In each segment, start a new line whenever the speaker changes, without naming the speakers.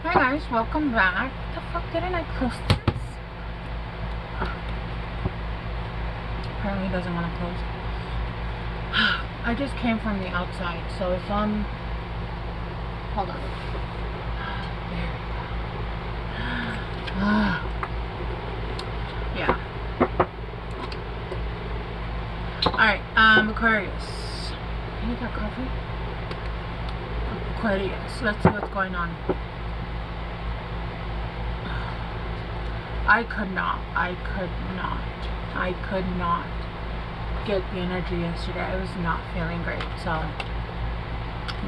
Hi guys, welcome back. What the fuck, didn't I close this? Apparently it doesn't want to close. I just came from the outside, so if I'm... Hold on. There we go. Yeah. Alright, Aquarius. You got coffee? Aquarius. Let's see what's going on. I could not get the energy yesterday. I was not feeling great, so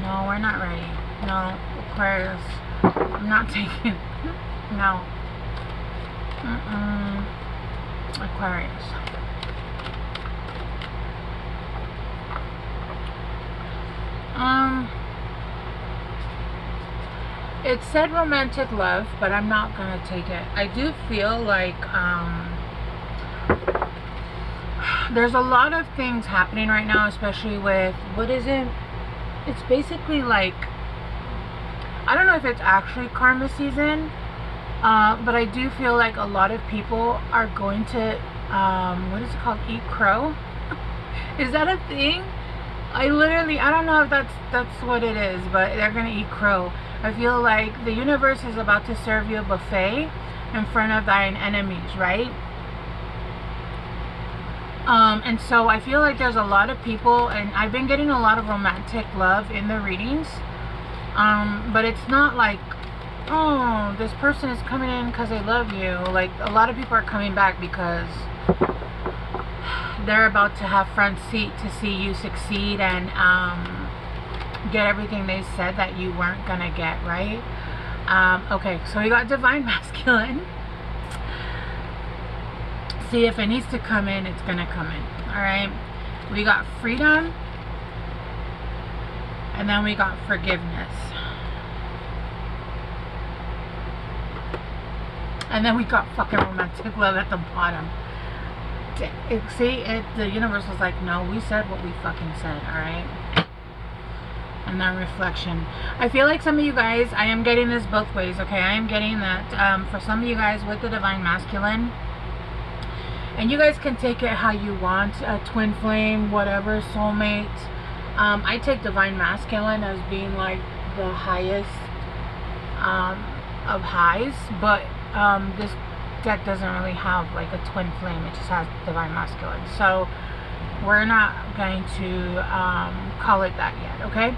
no, we're not ready. No, Aquarius, I'm not taking. No. Aquarius. It said romantic love, but I'm not gonna take it. I do feel like there's a lot of things happening right now, especially with what is it? It's basically like, I don't know if it's actually karma season, but I do feel like a lot of people are going to what is it called? Eat crow? Is that a thing? I don't know if that's what it is, but they're gonna eat crow. I feel like the universe is about to serve you a buffet in front of thine enemies, right? And so I feel like there's a lot of people, and I've been getting a lot of romantic love in the readings, but it's not like, oh, this person is coming in because they love you. Like, a lot of people are coming back because they're about to have front seat to see you succeed and get everything they said that you weren't gonna get, right? Okay, so we got divine masculine. See, if it needs to come in, it's gonna come in. All right, we got freedom, and then we got forgiveness, and then we got fucking romantic love at the bottom. See, the universe was like, no, we said what we fucking said. All right. And then reflection. I feel like some of you guys, I am getting this both ways, okay? I am getting that for some of you guys with the divine masculine, and you guys can take it how you want, a twin flame, whatever, soulmate. I take divine masculine as being like the highest of highs, but this deck doesn't really have like a twin flame. It just has divine masculine, so we're not going to call it that yet, okay?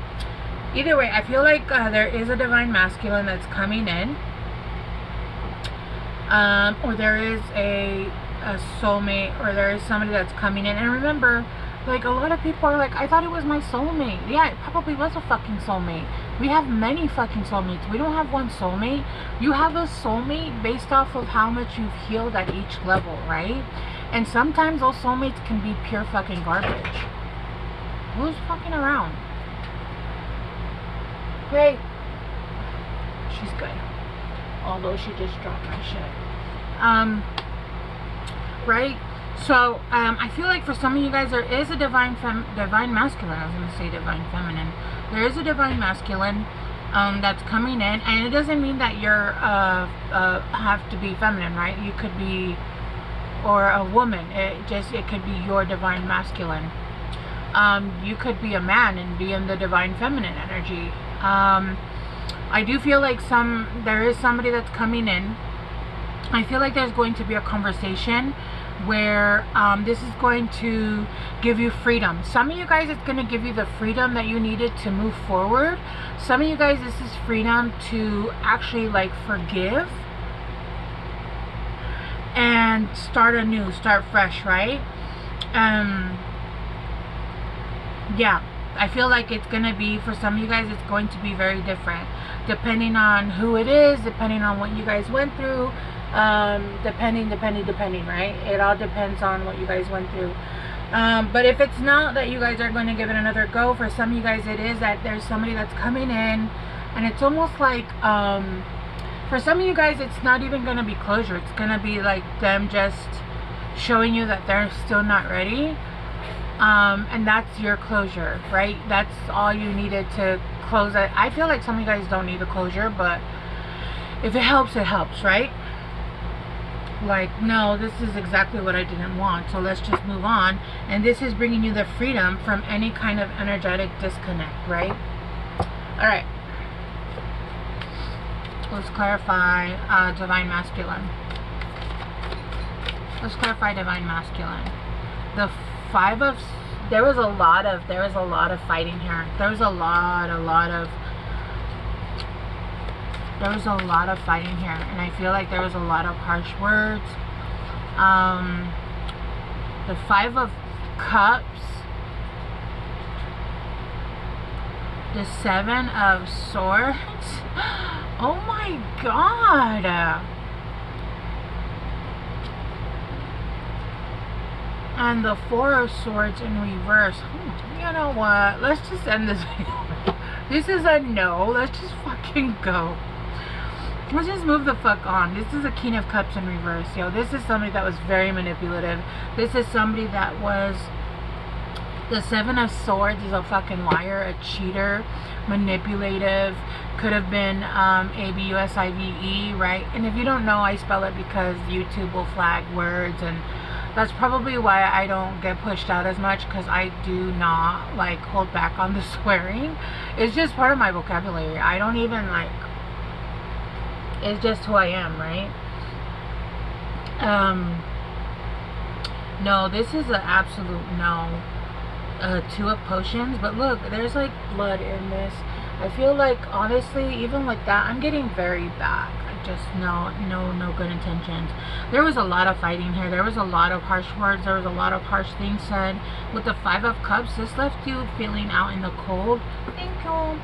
Either way, I feel like there is a divine masculine that's coming in, or there is a soulmate, or there is somebody that's coming in. And remember, like, a lot of people are like, I thought it was my soulmate. Yeah, it probably was a fucking soulmate. We have many fucking soulmates. We don't have one soulmate. You have a soulmate based off of how much you've healed at each level, right? And sometimes those soulmates can be pure fucking garbage. Who's fucking around? Hey. She's good. Although she just dropped my shit. Right? So, I feel like for some of you guys, there is a divine masculine. I was going to say divine feminine. There is a divine masculine that's coming in. And it doesn't mean that you're have to be feminine, right? You could be... or a woman. It could be your divine masculine. You could be a man and be in the divine feminine energy. I do feel like there is somebody that's coming in. I feel like there's going to be a conversation where this is going to give you freedom. Some of you guys, it's going to give you the freedom that you needed to move forward. Some of you guys, this is freedom to actually like forgive and start anew, start fresh, right? Yeah, I feel like it's gonna be, for some of you guys, it's going to be very different, depending on who it is, depending on what you guys went through, depending, right? It all depends on what you guys went through. But if it's not that you guys are going to give it another go, for some of you guys, it is that there's somebody that's coming in, and it's almost like, for some of you guys, it's not even going to be closure. It's going to be like them just showing you that they're still not ready. And that's your closure, right? That's all you needed to close it. I feel like some of you guys don't need a closure, but If it helps, it helps, right? Like, no, this is exactly what I didn't want, so let's just move on. And this is bringing you the freedom from any kind of energetic disconnect, right? All right, let's clarify divine masculine. Let's clarify divine masculine. The five of, there was a lot of fighting here. There was a lot of fighting here, and I feel like there was a lot of harsh words. The Five of Cups, the Seven of Swords. Oh my God. And the Four of Swords in reverse. You know what? Let's just end this video. This is a no. Let's just fucking go. Let's just move the fuck on. This is a King of Cups in reverse. Yo, this is somebody that was very manipulative. This is somebody that was... The Seven of Swords is a fucking liar, a cheater, manipulative. Could have been ABUSIVE, right? And if you don't know, I spell it because YouTube will flag words, and that's probably why I don't get pushed out as much, because I do not like hold back on the swearing. It's just part of my vocabulary. I don't even like... It's just who I am, right? No, this is an absolute no. Two of Potions, but look, there's like blood in this. I feel like, honestly, even like that, I'm getting very back. Just no good intentions. There was a lot of fighting here. There was a lot of harsh words. There was a lot of harsh things said. With the Five of Cups, this left you feeling out in the cold. Thank you.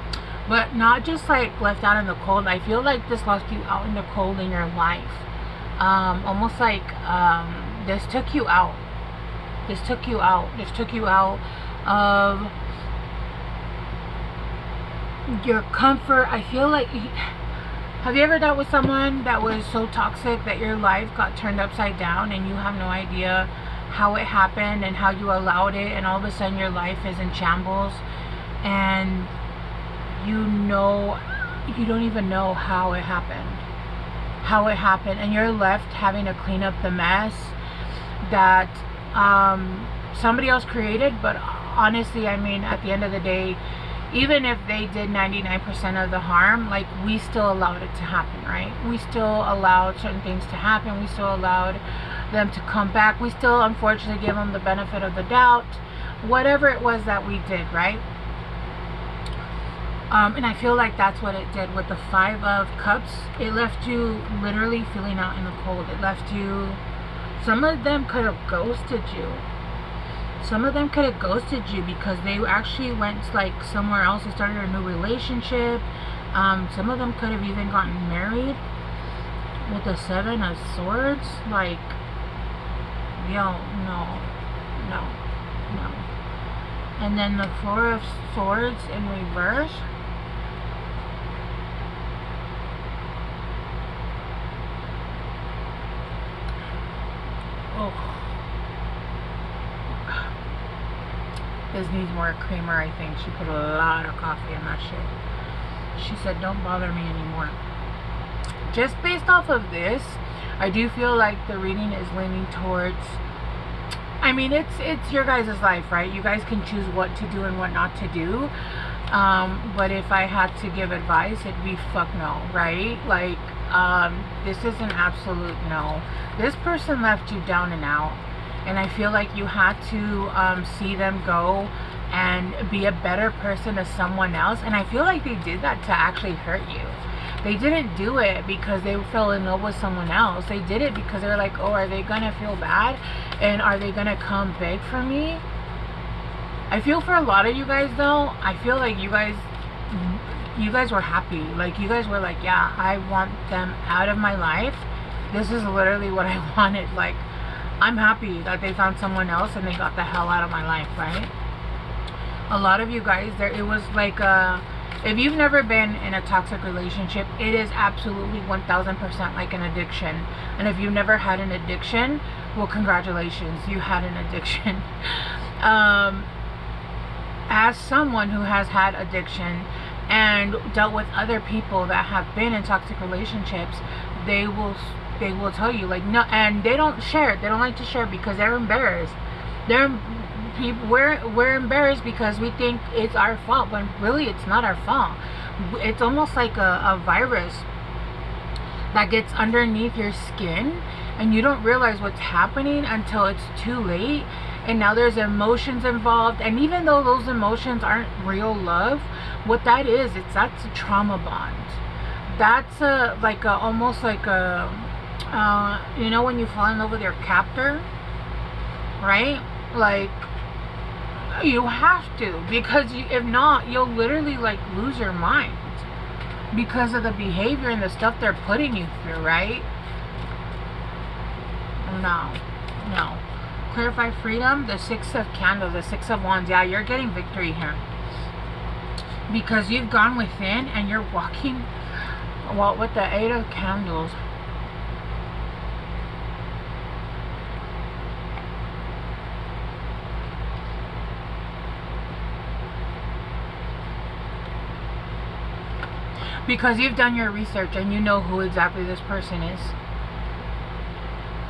But not just like left out in the cold. I feel like this left you out in the cold in your life. Almost like this took you out. This took you out. This took you out of your comfort. I feel like... Have you ever dealt with someone that was so toxic that your life got turned upside down and you have no idea how it happened and how you allowed it, and all of a sudden your life is in shambles, and you don't even know how it happened, and you're left having to clean up the mess that somebody else created. But honestly, I mean, at the end of the day, even if they did 99% of the harm, like, we still allowed it to happen, right? We still allowed certain things to happen. We still allowed them to come back. We still, unfortunately, gave them the benefit of the doubt, whatever it was that we did, right? And I feel like that's what it did with the Five of Cups. It left you literally feeling out in the cold. It left you... Some of them could have ghosted you. Some of them could have ghosted you because they actually went like somewhere else and started a new relationship. Some of them could have even gotten married. With the Seven of Swords, like, yo, no. And then the Four of Swords in reverse. Oh. This needs more creamer, I think. She put a lot of coffee in that shit. She said, don't bother me anymore. Just based off of this, I do feel like the reading is leaning towards... I mean, it's your guys' life, right? You guys can choose what to do and what not to do. But if I had to give advice, it'd be fuck no, right? Like, this is an absolute no. This person left you down and out. And I feel like you had to see them go and be a better person to someone else. And I feel like they did that to actually hurt you. They didn't do it because they fell in love with someone else. They did it because they were like, oh, are they going to feel bad? And are they going to come beg for me? I feel for a lot of you guys, though, I feel like you guys were happy. Like, you guys were like, yeah, I want them out of my life. This is literally what I wanted. Like, I'm happy that they found someone else and they got the hell out of my life, right? A lot of you guys, it was like, if you've never been in a toxic relationship, it is absolutely 1000% like an addiction. And if you've never had an addiction, well, congratulations, you had an addiction. As someone who has had addiction, and dealt with other people that have been in toxic relationships, they will tell you like no, and they don't share. They don't like to share because they're embarrassed. We're embarrassed because we think it's our fault when really it's not our fault. It's almost like a virus that gets underneath your skin, and you don't realize what's happening until it's too late. And now there's emotions involved, and even though those emotions aren't real love, what that is, that's a trauma bond. That's almost like a you know, when you fall in love with your captor, right? Like, you have to, because if not, you'll literally like lose your mind because of the behavior and the stuff they're putting you through, right? No. Clarify freedom, the 6 of candles, the 6 of wands. Yeah, you're getting victory here because you've gone within and you're walking, well, with the 8 of candles. Because you've done your research and you know who exactly this person is.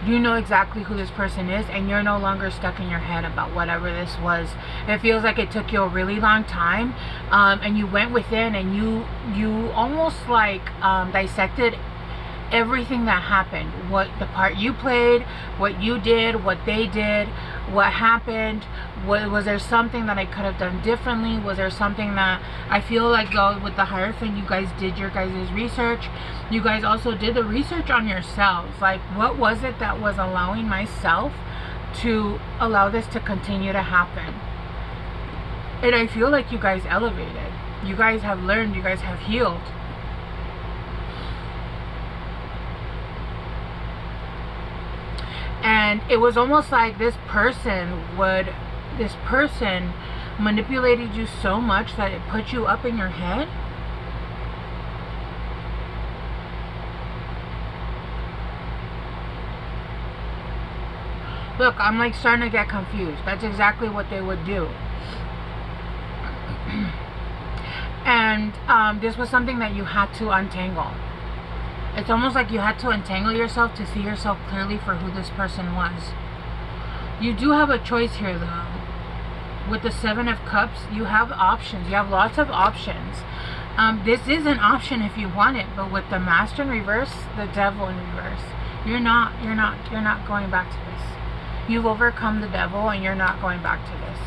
You know exactly who this person is, and you're no longer stuck in your head about whatever this was. It feels like it took you a really long time, and you went within and you almost like dissected everything that happened. What the part you played, what you did, what they did, what happened. Was there something that I could have done differently? Was there something that I feel like, though, with the Hierophant, you guys did your guys' research. You guys also did the research on yourselves. Like, what was it that was allowing myself to allow this to continue to happen? And I feel like you guys elevated. You guys have learned. You guys have healed. And it was almost like this person manipulated you so much that it put you up in your head. Look, I'm like starting to get confused. That's exactly what they would do. And this was something that you had to untangle. It's almost like you had to untangle yourself to see yourself clearly for who this person was. You do have a choice here, though. With the 7 of Cups, you have options. You have lots of options. This is an option if you want it, but with the Master in reverse, the Devil in reverse, you're not going back to this. You've overcome the Devil, and you're not going back to this.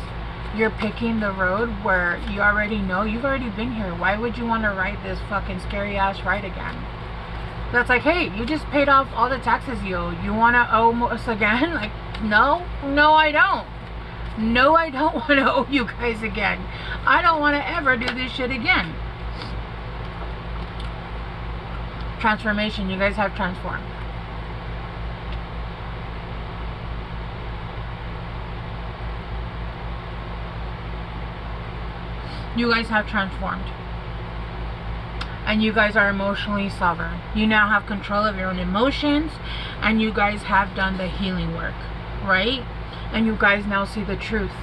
You're picking the road where you already know. You've already been here. Why would you want to ride this fucking scary ass ride again? That's like, hey, you just paid off all the taxes you owe. You want to owe us again? Like, no, I don't. No, I don't want to owe you guys again. I don't want to ever do this shit again. Transformation. You guys have transformed. You guys have transformed. And you guys are emotionally sovereign. You now have control of your own emotions, and you guys have done the healing work, right? And you guys now see the truth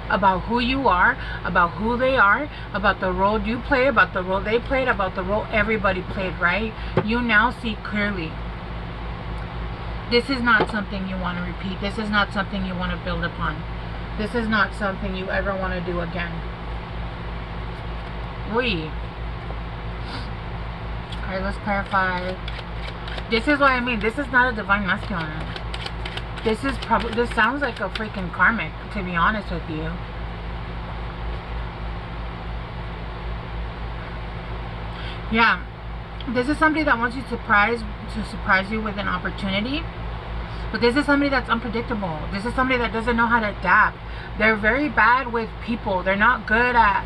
about who you are, about who they are, about the role you play, about the role they played, about the role everybody played, right? You now see clearly. This is not something you want to repeat. This is not something you want to build upon. This is not something you ever want to do again. Alright, let's clarify. This is what I mean. This is not a divine masculine. This sounds like a freaking karmic, to be honest with you. Yeah. This is somebody that wants you to surprise you with an opportunity. But this is somebody that's unpredictable. This is somebody that doesn't know how to adapt. They're very bad with people. They're not good at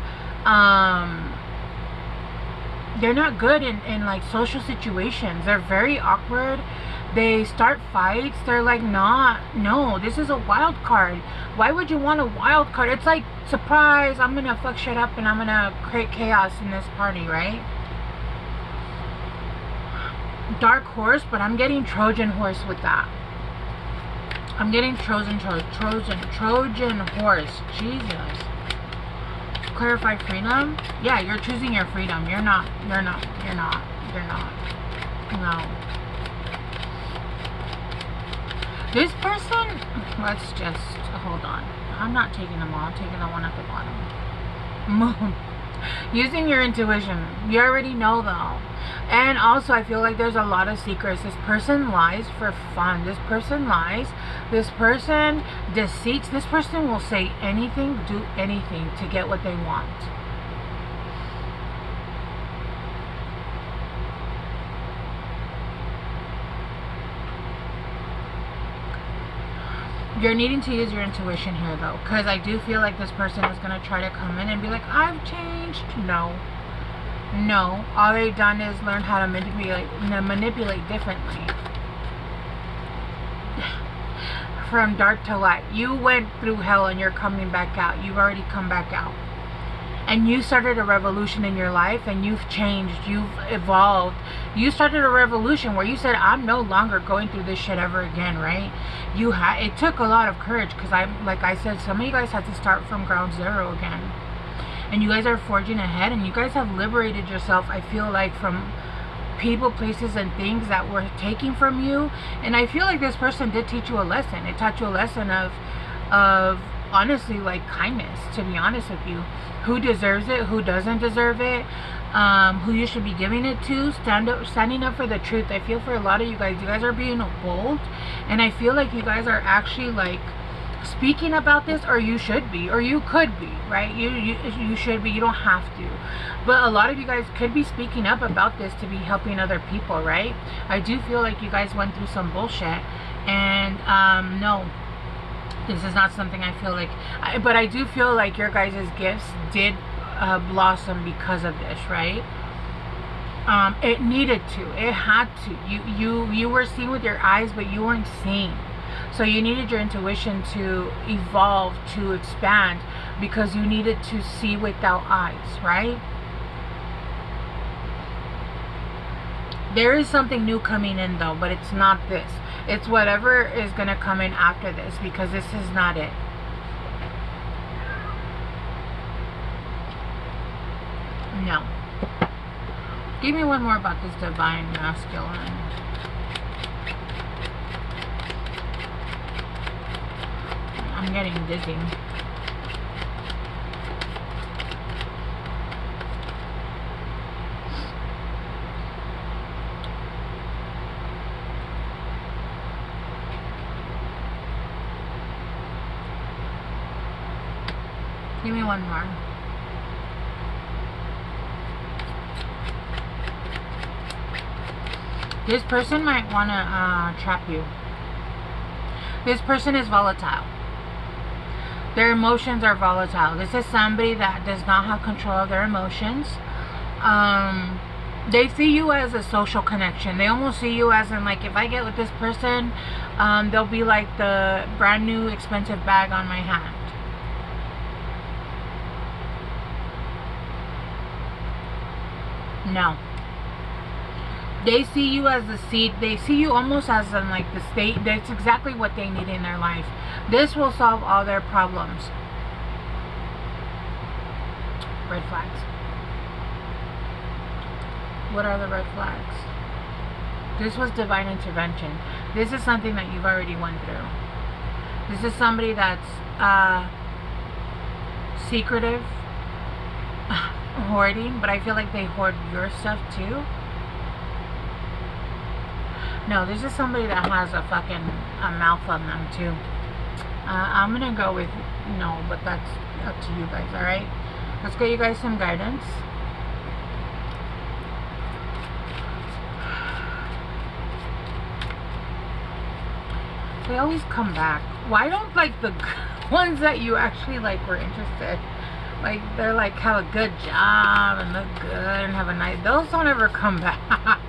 in like social situations. They're very awkward. They start fights. They're like, no, this is a wild card. Why would you want a wild card? It's like, surprise, I'm gonna fuck shit up and I'm gonna create chaos in this party, right? Dark horse, but I'm getting Trojan horse with that. I'm getting Trojan horse. Jesus. clarify freedom. Yeah, you're choosing your freedom. You're not. No. This person, let's just, hold on. I'm not taking them all. I'm taking the one at the bottom. Using your intuition. You already know though. And also I feel like there's a lot of secrets. This person lies for fun. This person lies. This person deceits. This person will say anything, do anything to get what they want. You're needing to use your intuition here though, because I do feel like this person is going to try to come in and be like, I've changed. No, all they've done is learn how to manipulate differently. From dark to light. You went through hell and you're coming back out. You've already come back out. And you started a revolution in your life, and you've changed, you've evolved. You started a revolution where you said, I'm no longer going through this shit ever again, right? It took a lot of courage, because like I said, some of you guys had to start from ground zero again. And you guys are forging ahead, and you guys have liberated yourself, I feel like, from people, places, and things that were taking from you. And I feel like this person did teach you a lesson. It taught you a lesson of honestly, like, kindness, to be honest with you. Who deserves it, who doesn't deserve it, who you should be giving it to, standing up for the truth. I feel for a lot of you guys are being bold, and I feel like you guys are actually, like, speaking about this, or you should be, or you could be, right? You should be. You don't have to, but a lot of you guys could be speaking up about this to be helping other people, right? I do feel like you guys went through some bullshit, and no, this is not something I feel like, but I do feel like your guys' gifts did blossom because of this, right? It needed to, it had to. You were seeing with your eyes, but you weren't seeing. So you needed your intuition to evolve, to expand, because you needed to see without eyes, right? There is something new coming in though, but it's not this. It's whatever is going to come in after this, because this is not it. No. Give me one more about this divine masculine. I'm getting dizzy. Give me one more. This person might want to trap you. This person is volatile. Their emotions are volatile. This is somebody that does not have control of their emotions. They see you as a social connection. They almost see you as in, like, if I get with this person, they'll be like the brand new expensive bag on my hand. No. They see you as the seed. They see you almost as in, like, the state. That's exactly what they need in their life. This will solve all their problems. Red flags. What are the red flags? This was divine intervention. This is something that you've already went through. This is somebody that's secretive, hoarding, but I feel like they hoard your stuff too. No, this is somebody that has a fucking mouth on them too. I'm gonna go with no, but that's up to you guys. Alright, let's get you guys some guidance. They always come back. Why don't, like, the ones that you actually, like, were interested, like, they're like, have a good job and look good and have a nice, those don't ever come back.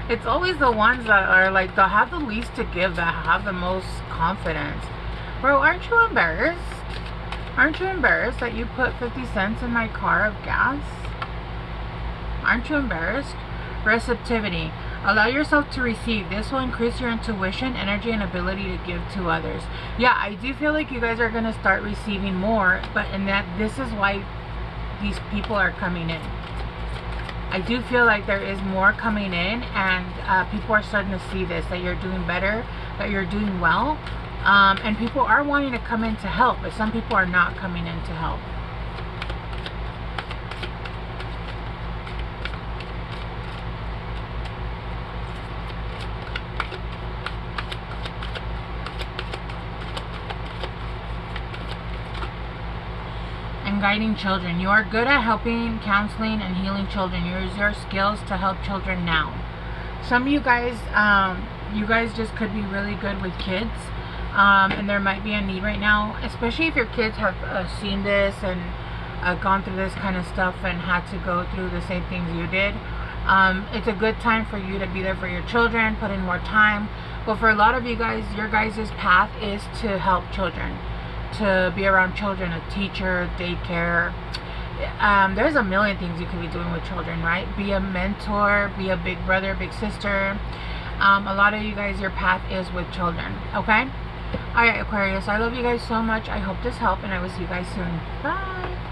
It's always the ones that are like, they'll have the least to give, that have the most confidence. Bro, aren't you embarrassed? Aren't you embarrassed that you put 50 cents in my car of gas? Aren't you embarrassed? Receptivity. Allow yourself to receive. This will increase your intuition, energy, and ability to give to others. Yeah, I do feel like you guys are going to start receiving more, but in that, this is why these people are coming in. I do feel like there is more coming in, and people are starting to see this, that you're doing better, that you're doing well, and people are wanting to come in to help, but some people are not coming in to help. And guiding children. You are good at helping, counseling, and healing children. Use your skills to help children now. Some of you guys just could be really good with kids, and there might be a need right now, especially if your kids have seen this and gone through this kind of stuff and had to go through the same things you did. It's a good time for you to be there for your children, put in more time. But for a lot of you guys, your guys' path is to help children, to be around children, a teacher, daycare. There's a million things you could be doing with children, right? Be a mentor, be a big brother, big sister. A lot of you guys, your path is with children, okay? Alright, Aquarius, I love you guys so much. I hope this helped, and I will see you guys soon. Bye!